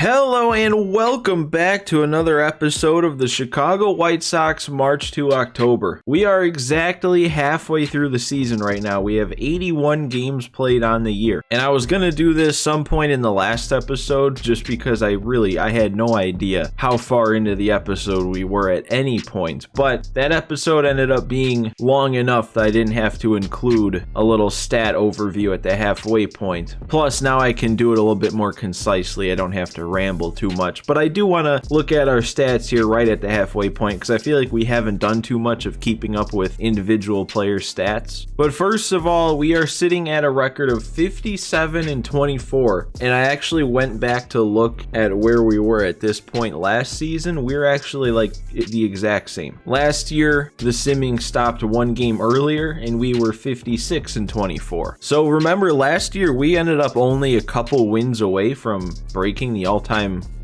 Hello and welcome back to another episode of the Chicago White Sox March to October. We are exactly halfway through the season right now. We have 81 games played on the year. And I was going to do this some point in the last episode just because I had no idea how far into the episode we were at any point. But that episode ended up being long enough that I didn't have to include a little stat overview at the halfway point. Plus now I can do it a little bit more concisely. I don't have to ramble too much, but I do want to look at our stats here right at the halfway point because I feel like we haven't done too much of keeping up with individual player stats. But first of all, we are sitting at a record of 57-24, and I actually went back to look at where we were at this point last season. We're actually like the exact same. Last year, the simming stopped one game earlier, and we were 56-24. So remember, last year we ended up only a couple wins away from breaking the all-time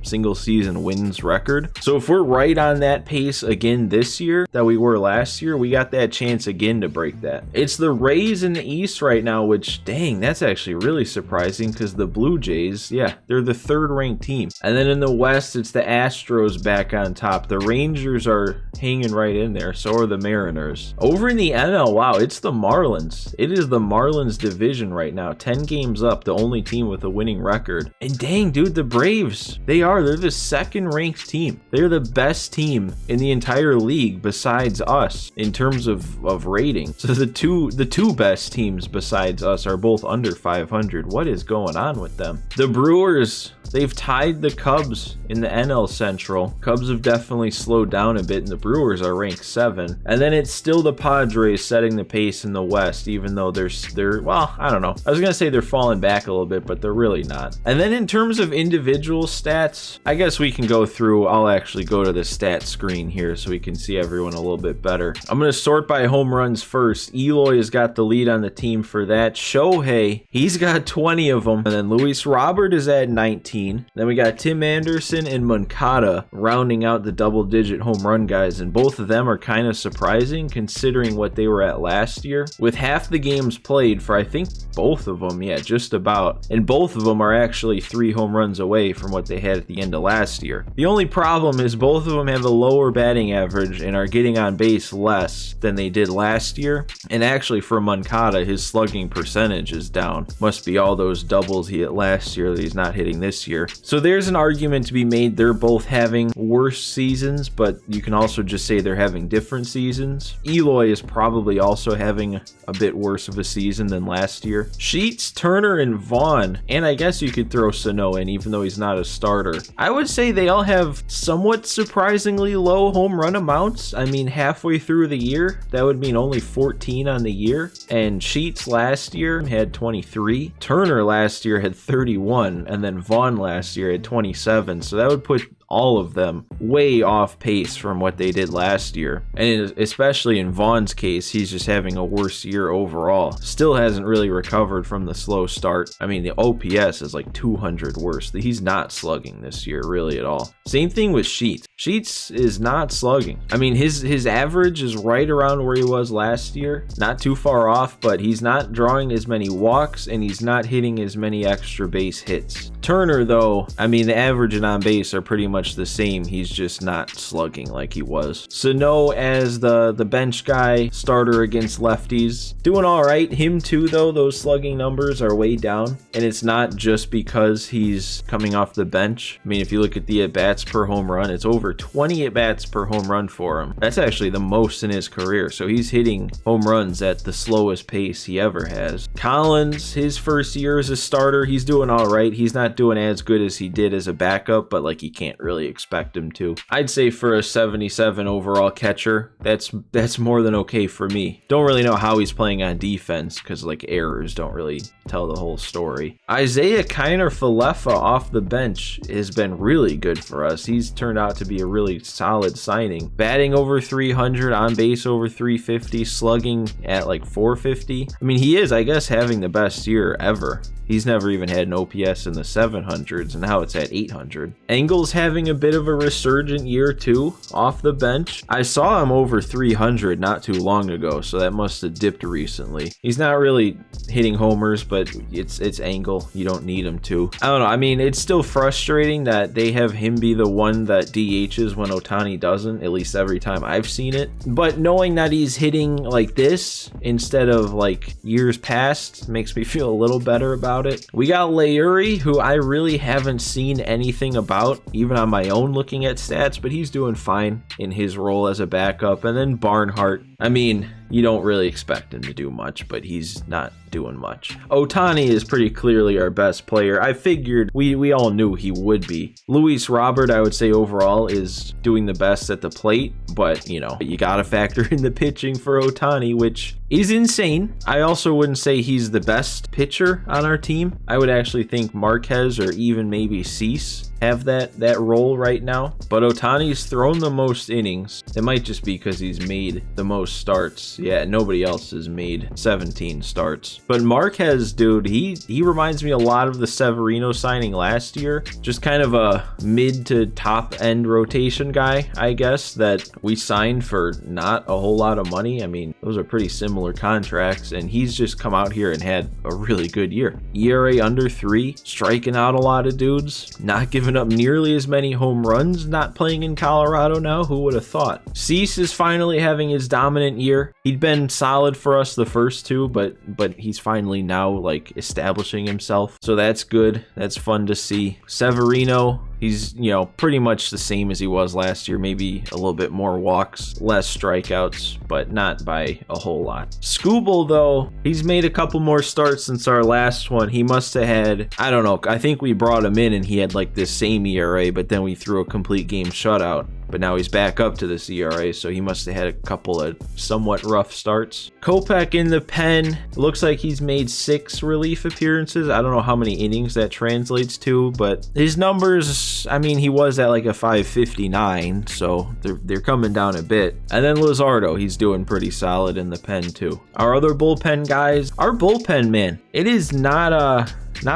single season wins record. So if we're right on that pace again this year that we were last year, we got that chance again to break that. It's the Rays in the East right now, which dang, that's actually really surprising because the Blue Jays, yeah, they're the third ranked team. And then in the West, it's the Astros back on top. The Rangers are hanging right in there. So are the Mariners. Over in the NL, wow, it's the Marlins. It is the Marlins division right now. 10 games up, the only team with a winning record. And dang, dude, the Braves, they're the second ranked team. They're the best team in the entire league besides us in terms of rating. So the two best teams besides us are both under 500. What is going on with them? The Brewers, they've tied the Cubs in the NL Central. Cubs have definitely slowed down a bit, and the Brewers are ranked 7. And then it's still the Padres setting the pace in the West, even though they're well, I don't know. I was gonna say they're falling back a little bit, but they're really not. And then in terms of individual stats, I guess we can go through. I'll actually go to the stat screen here so we can see everyone a little bit better. I'm going to sort by home runs first. Eloy has got the lead on the team for that. Shohei, he's got 20 of them. And then Luis Robert is at 19. Then we got Tim Anderson and Moncada rounding out the double-digit home run guys. And both of them are kind of surprising considering what they were at last year. With half the games played for, I think, both of them, yeah, just about. And both of them are actually 3 home runs away from what they had at the end of last year. The only problem is both of them have a lower batting average and are getting on base less than they did last year. And actually for Moncada, his slugging percentage is down. Must be all those doubles he hit last year that he's not hitting this year. So there's an argument to be made. They're both having worse seasons, but you can also just say they're having different seasons. Eloy is probably also having a bit worse of a season than last year. Sheets, Turner, and Vaughn, and I guess you could throw Sano in even though he's not a starter. I would say they all have somewhat surprisingly low home run amounts. I mean, halfway through the year, that would mean only 14 on the year. And Sheets last year had 23. Turner last year had 31. And then Vaughn last year had 27. So that would put all of them way off pace from what they did last year. And especially in Vaughn's case, he's just having a worse year overall. Still hasn't really recovered from the slow start. I mean, the OPS is like 200 worse. He's not slugging this year really at all. Same thing with Sheets. Sheets is not slugging. I mean, his average is right around where he was last year. Not too far off, but he's not drawing as many walks and he's not hitting as many extra base hits. Turner, though, I mean, the average and on base are pretty much the same. He's just not slugging like he was. Sano as the bench guy, starter against lefties, doing all right. Him too, though, those slugging numbers are way down. And it's not just because he's coming off the bench. I mean, if you look at the at-bats per home run, it's over 20 at-bats per home run for him. That's actually the most in his career. So he's hitting home runs at the slowest pace he ever has. Collins, his first year as a starter, he's doing all right. He's not doing as good as he did as a backup, but like you can't really expect him to. I'd say for a 77 overall catcher, that's more than okay for me. Don't really know how he's playing on defense because like errors don't really tell the whole story. Isaiah Kiner-Falefa off the bench has been really good for us. He's turned out to be a really solid signing. Batting over 300, on base over 350, slugging at like 450. I mean, he is, I guess, having the best year ever. He's never even had an OPS in the 700s, and now it's at 800. Engel's having a bit of a resurgent year too, off the bench. I saw him over 300 not too long ago, so that must have dipped recently. He's not really hitting homers, but it's Engel. You don't need him to. I don't know. I mean, it's still frustrating that they have him be the one that DHs when Ohtani doesn't, at least every time I've seen it. But knowing that he's hitting like this instead of like years past makes me feel a little better about it. We got Leury, who I really haven't seen anything about, even on my own looking at stats, but he's doing fine in his role as a backup. And then Barnhart, I mean, you don't really expect him to do much, but he's not doing much. Ohtani is pretty clearly our best player. I figured we all knew he would be. Luis Robert, I would say overall, is doing the best at the plate, but you know, you gotta factor in the pitching for Ohtani, which is insane. I also wouldn't say he's the best pitcher on our team. I would actually think Marquez or even maybe Cease have that role right now. But Ohtani's thrown the most innings. It might just be because he's made the most starts. Yeah, nobody else has made 17 starts. But Marquez, dude, he reminds me a lot of the Severino signing last year. Just kind of a mid to top end rotation guy, I guess, that we signed for not a whole lot of money. I mean, those are pretty similar contracts, and he's just come out here and had a really good year. ERA under 3, striking out a lot of dudes, not giving up nearly as many home runs, not playing in Colorado now. Who would have thought? Cease is finally having his dominant year. He'd been solid for us the first two, but he's finally now like establishing himself. So that's good. That's fun to see. Severino, he's, you know, pretty much the same as he was last year, maybe a little bit more walks, less strikeouts, but not by a whole lot. Skubal, though, he's made a couple more starts since our last one. He must have had, I don't know, I think we brought him in and he had like this same ERA, but then we threw a complete game shutout. But now he's back up to this ERA, so he must have had a couple of somewhat rough starts. Kopech in the pen. Looks like he's made 6 relief appearances. I don't know how many innings that translates to, but his numbers, I mean, he was at like a 559, so they're coming down a bit. And then Luzardo, he's doing pretty solid in the pen too. Our other bullpen guys, our bullpen, man, it is not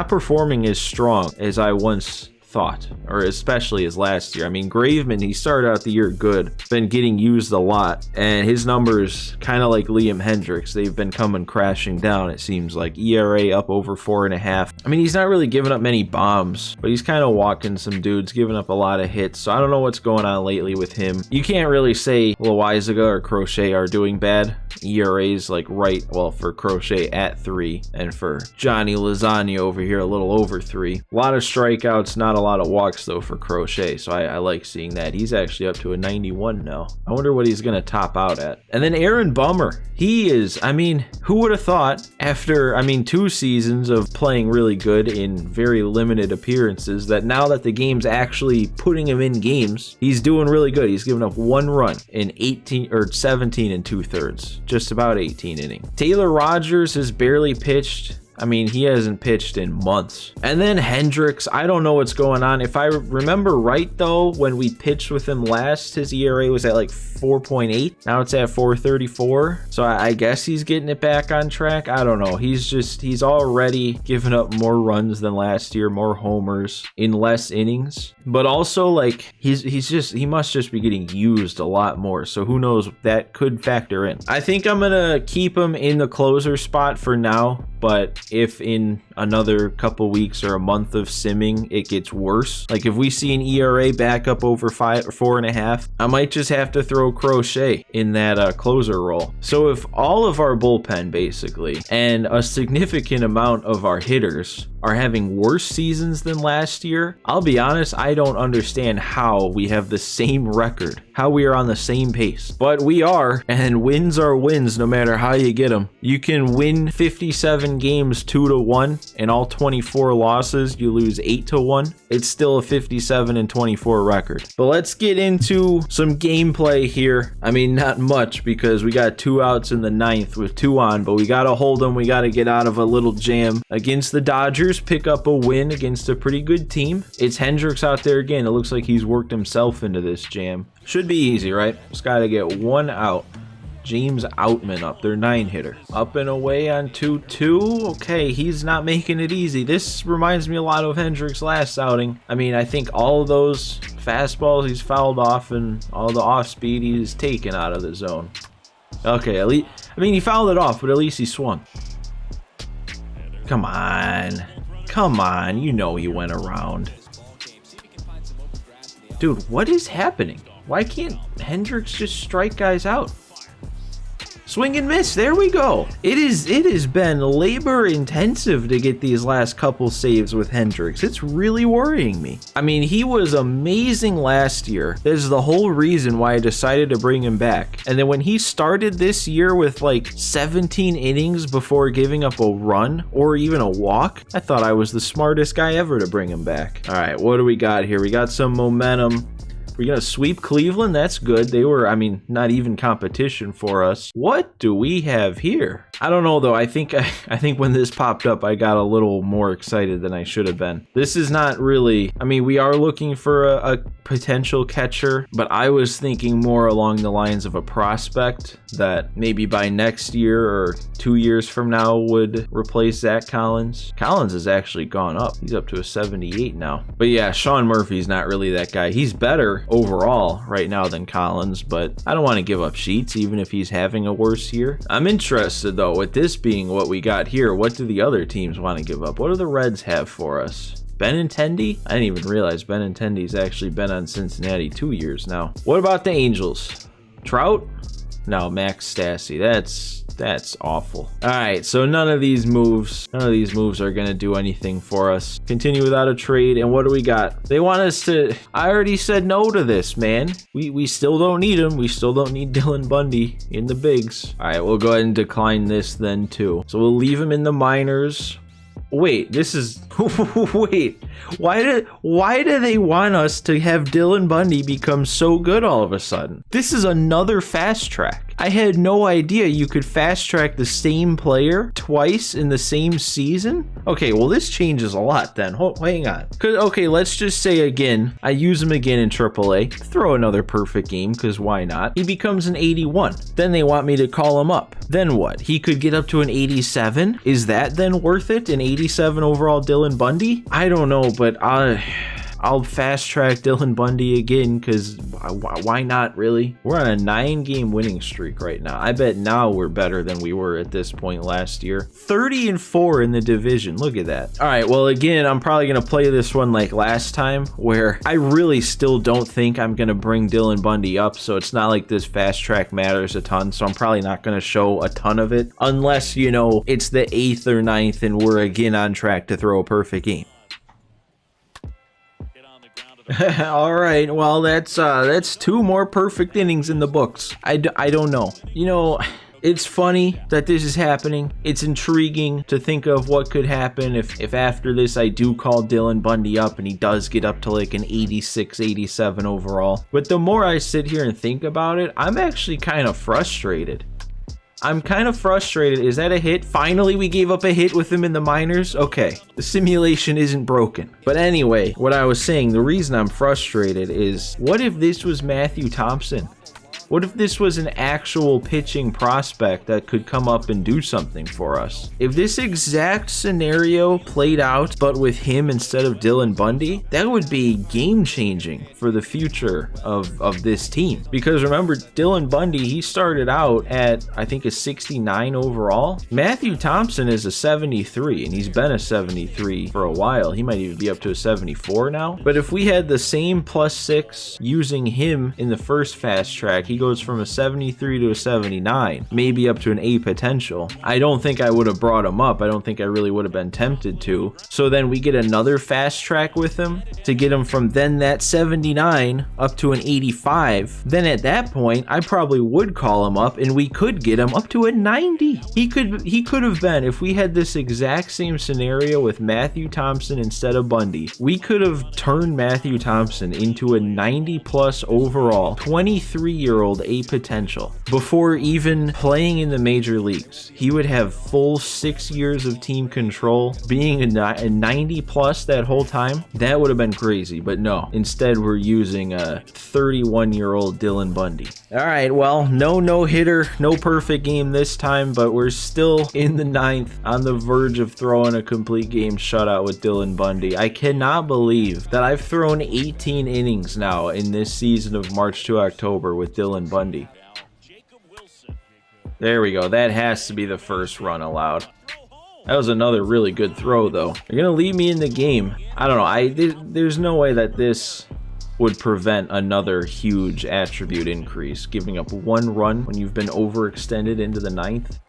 performing as strong as I once thought, or especially as last year. I mean, Graveman, he started out the year good, been getting used a lot, and his numbers, kind of like Liam Hendricks, they've been coming crashing down, it seems like. ERA up over 4.5. I mean, he's not really giving up many bombs, but he's kind of walking some dudes, giving up a lot of hits, so I don't know what's going on lately with him. You can't really say Loizaga or Crochet are doing bad. ERA's like right, well, for Crochet at 3, and for Johnny Lasagna over here a little over 3. A lot of strikeouts, not a lot of walks though for Crochet, so I like seeing that. He's actually up to a 91 now. I wonder what he's gonna top out at. And then Aaron Bummer, he is, I mean, who would have thought after, I mean, 2 seasons of playing really good in very limited appearances, that now that the game's actually putting him in games, he's doing really good. He's given up 1 run in 17 and 2/3, just about 18 innings. Taylor Rogers has barely pitched. I mean, he hasn't pitched in months. And then Hendricks, I don't know what's going on. If I remember right, though, when we pitched with him last, his ERA was at like 4.8. Now it's at 4.34. So I guess he's getting it back on track. I don't know. He's already given up more runs than last year, more homers in less innings. But also, like, he must just be getting used a lot more. So who knows, that could factor in. I think I'm gonna keep him in the closer spot for now. But if in another couple weeks or a month of simming it gets worse, like if we see an ERA back up over 5 or 4.5, I might just have to throw Crochet in that closer role. So if all of our bullpen basically and a significant amount of our hitters are having worse seasons than last year, I'll be honest, I don't understand how we have the same record, how we are on the same pace. But we are, and wins are wins no matter how you get them. You can win 57 games 2-1, and all 24 losses you lose 8-1. It's still a 57-24 record. But let's get into some gameplay here. I mean, not much because we got 2 outs in the 9th with 2 on, but we gotta hold them. We gotta get out of a little jam against the Dodgers, pick up a win against a pretty good team. It's Hendricks out there again. It looks like he's worked himself into this jam. Should be easy, right? Just gotta get 1 out. James Outman up, their 9-hitter. Up and away on 2-2. Okay, he's not making it easy. This reminds me a lot of Hendricks' last outing. I mean, I think all of those fastballs he's fouled off and all the off-speed he's taken out of the zone. Okay, at least, I mean, he fouled it off, but at least he swung. Come on. Come on, you know he went around. Dude, what is happening? Why can't Hendricks just strike guys out? Swing and miss, there we go. It has been labor intensive to get these last couple saves with Hendricks. It's really worrying me. I mean, he was amazing last year. This is the whole reason why I decided to bring him back. And then when he started this year with like 17 innings before giving up a run or even a walk, I thought I was the smartest guy ever to bring him back. All right, what do we got here? We got some momentum. We're going to sweep Cleveland. That's good. They were, I mean, not even competition for us. What do we have here? I don't know, though. I think when this popped up, I got a little more excited than I should have been. This is not really, I mean, we are looking for a potential catcher, but I was thinking more along the lines of a prospect that maybe by next year or 2 years from now would replace Zach Collins. Collins has actually gone up. He's up to a 78 now. But yeah, Sean Murphy's not really that guy. He's better overall right now than Collins, but I don't want to give up Sheets even if he's having a worse year. I'm interested though, with this being what we got here, what do the other teams want to give up? What do the Reds have for us? Benintendi? I didn't even realize Benintendi's actually been on Cincinnati 2 years now. What about the Angels? Trout? No, Max Stassi. That's awful. All right, so none of these moves are gonna do anything for us. Continue without a trade, and what do we got? They want us to, I already said no to this, man. We still don't need him. We still don't need Dylan Bundy in the bigs. All right, we'll go ahead and decline this then too. So we'll leave him in the minors. Wait, this is, wait, why do they want us to have Dylan Bundy become so good all of a sudden? This is another fast track. I had no idea you could fast track the same player twice in the same season. Okay, well this changes a lot then. Hang on. Okay, let's just say again, I use him again in AAA. Throw another perfect game, because why not? He becomes an 81. Then they want me to call him up. Then what? He could get up to an 87? Is that then worth it? An 87 overall Dylan Bundy? I don't know, but I'll fast track Dylan Bundy again, because why not, really? We're on a 9-game winning streak right now. I bet now we're better than we were at this point last year. 30-4 in the division. Look at that. All right, well, again, I'm probably going to play this one like last time, where I really still don't think I'm going to bring Dylan Bundy up, so it's not like this fast track matters a ton, so I'm probably not going to show a ton of it, unless, you know, it's the 8th or 9th and we're again on track to throw a perfect game. All right, well, that's 2 more perfect innings in the books. I don't know. You know, it's funny that this is happening. It's intriguing to think of what could happen if after this I do call Dylan Bundy up and he does get up to like an 86, 87 overall. But the more I sit here and think about it, I'm actually kind of frustrated. I'm kind of frustrated. Is that a hit? Finally, we gave up a hit with him in the minors? Okay, the simulation isn't broken. But anyway, what I was saying, the reason I'm frustrated is, what if this was Matthew Thompson? What if this was an actual pitching prospect that could come up and do something for us? If this exact scenario played out, but with him instead of Dylan Bundy, that would be game-changing for the future of this team. Because remember, Dylan Bundy, he started out at, I think, a 69 overall. Matthew Thompson is a 73, and he's been a 73 for a while. He might even be up to a 74 now. But if we had the same +6 using him in the first fast track, he goes from a 73 to a 79, maybe up to an A potential. I don't think I would have brought him up. I don't think I really would have been tempted to. So then we get another fast track with him to get him from then that 79 up to an 85. Then at that point, I probably would call him up and we could get him up to a 90. He could have been, if we had this exact same scenario with Matthew Thompson instead of Bundy, we could have turned Matthew Thompson into a 90 plus overall 23-year-old 22-year-old A potential. Before even playing in the major leagues, he would have full 6 years of team control, being a 90 plus that whole time. That would have been crazy, but no. Instead, we're using a 31-year-old Dylan Bundy. All right, well, no hitter, no perfect game this time, but we're still in the 9th, on the verge of throwing a complete game shutout with Dylan Bundy. I cannot believe that I've thrown 18 innings now in this season of March to October with Dylan Bundy. There we go. That has to be the first run allowed. That was another really good throw, though. They're going to leave me in the game. I don't know. There's no way that this would prevent another huge attribute increase. Giving up 1 run when you've been overextended into the 9th.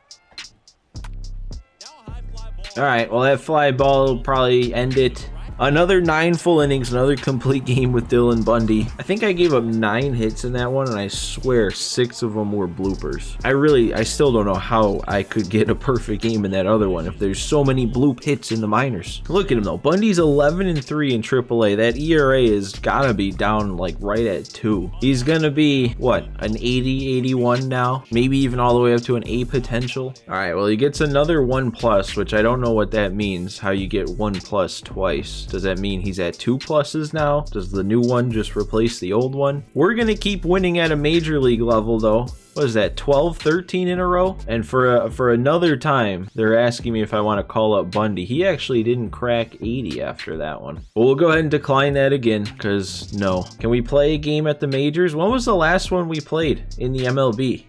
All right, well, that fly ball will probably end it. Another 9 full innings, another complete game with Dylan Bundy. I think I gave up 9 hits in that one, and I swear 6 of them were bloopers. I still don't know how I could get a perfect game in that other one if there's so many bloop hits in the minors. Look at him though. Bundy's 11-3 in AAA. That ERA is gotta be down like right at 2. He's gonna be, what, an 80, 81 now? Maybe even all the way up to an A potential. All right, well, he gets another 1+, which I don't know what that means, how you get 1+ twice. Does that mean he's at 2 pluses now? Does the new one just replace the old one? We're gonna keep winning at a major league level though. What is that, 12, 13 in a row? And for another time, they're asking me if I want to call up Bundy. He actually didn't crack 80 after that one. But we'll go ahead and decline that again, because no. Can we play a game at the majors? When was the last one we played in the MLB?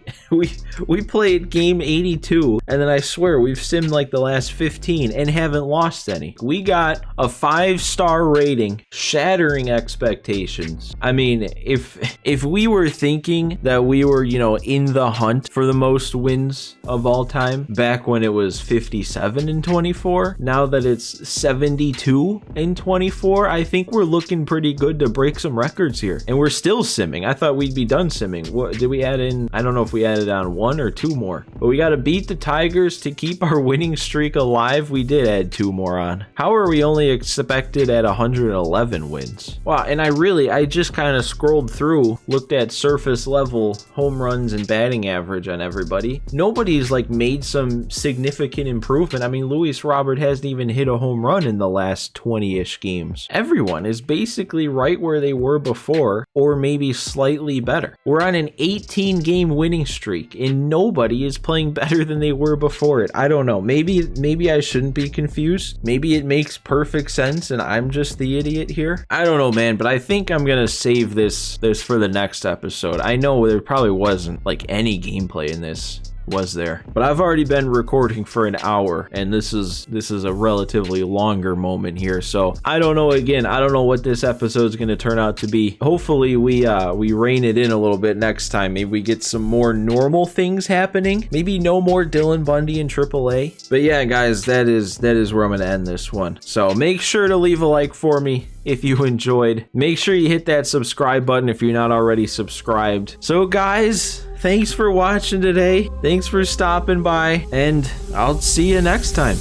we played game 82, and then I swear we've simmed like the last 15 and haven't lost any. We got a 5-star rating, shattering expectations. I mean, if we were thinking that we were, you know, in the hunt for the most wins of all time back when it was 57 in 24, now that it's 72 in 24, I think we're looking pretty good to break some records here. And we're still simming. I thought we'd be done simming. What did we add in? I don't know if we added on 1 or 2 more, but we got to beat the Tigers to keep our winning streak alive. We did add 2 more on. How are we only expected at 111 wins? Wow. And I just kind of scrolled through, looked at surface level home runs and batting average on everybody. Nobody's like made some significant improvement. I mean, Luis Robert hasn't even hit a home run in the last 20-ish games. Everyone is basically right where they were before, or maybe slightly better. We're on an 18-game winning streak, and nobody is playing better than they were before it. I don't know. Maybe I shouldn't be confused. Maybe it makes perfect sense, and I'm just the idiot here. I don't know, man, but I think I'm gonna save this for the next episode. I know there probably wasn't like any gameplay in this, was there? But I've already been recording for an hour, and this is a relatively longer moment here. So I don't know. Again, I don't know what this episode is going to turn out to be. Hopefully we rein it in a little bit next time. Maybe we get some more normal things happening. Maybe no more Dylan Bundy in AAA. But yeah, guys, that is where I'm going to end this one. So make sure to leave a like for me if you enjoyed. Make sure you hit that subscribe button if you're not already subscribed. So guys, thanks for watching today. Thanks for stopping by, and I'll see you next time.